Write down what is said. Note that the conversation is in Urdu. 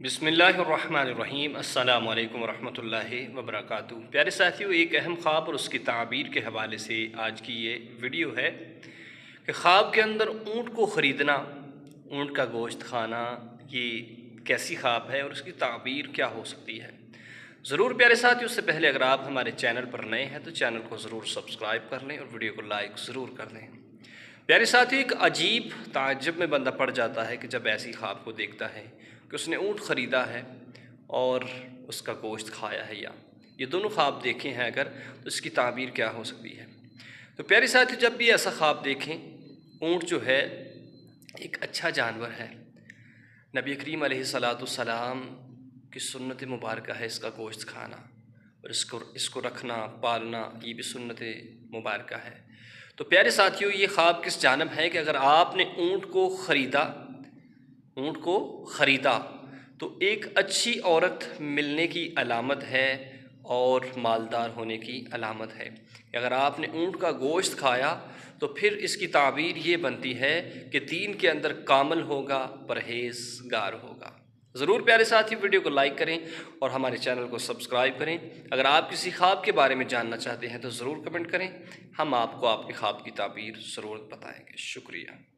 بسم اللہ الرحمن الرحیم۔ السلام علیکم ورحمۃ اللہ وبرکاتہ۔ پیارے ساتھیوں، ایک اہم خواب اور اس کی تعبیر کے حوالے سے آج کی یہ ویڈیو ہے کہ خواب کے اندر اونٹ کو خریدنا، اونٹ کا گوشت کھانا، یہ کیسی خواب ہے اور اس کی تعبیر کیا ہو سکتی ہے۔ ضرور پیارے ساتھیوں، اس سے پہلے اگر آپ ہمارے چینل پر نئے ہیں تو چینل کو ضرور سبسکرائب کر لیں اور ویڈیو کو لائک ضرور کر دیں۔ پیارے ساتھیوں، ایک عجیب تعجب میں بندہ پڑ جاتا ہے کہ جب ایسی خواب کو دیکھتا ہے کہ اس نے اونٹ خریدا ہے اور اس کا گوشت کھایا ہے، یا یہ دونوں خواب دیکھے ہیں اگر، تو اس کی تعبیر کیا ہو سکتی ہے۔ تو پیارے ساتھی، جب بھی ایسا خواب دیکھیں، اونٹ جو ہے ایک اچھا جانور ہے، نبی کریم علیہ السلام کی سنت مبارکہ ہے اس کا گوشت کھانا، اور اس کو رکھنا پالنا، یہ بھی سنت مبارکہ ہے۔ تو پیارے ساتھیوں، یہ خواب کس جانب ہے کہ اگر آپ نے اونٹ کو خریدا تو ایک اچھی عورت ملنے کی علامت ہے اور مالدار ہونے کی علامت ہے۔ کہ اگر آپ نے اونٹ کا گوشت کھایا تو پھر اس کی تعبیر یہ بنتی ہے کہ دین کے اندر کامل ہوگا، پرہیزگار ہوگا۔ ضرور پیارے ساتھی، ویڈیو کو لائک کریں اور ہمارے چینل کو سبسکرائب کریں۔ اگر آپ کسی خواب کے بارے میں جاننا چاہتے ہیں تو ضرور کمنٹ کریں، ہم آپ کو آپ کے خواب کی تعبیر ضرور بتائیں گے۔ شکریہ۔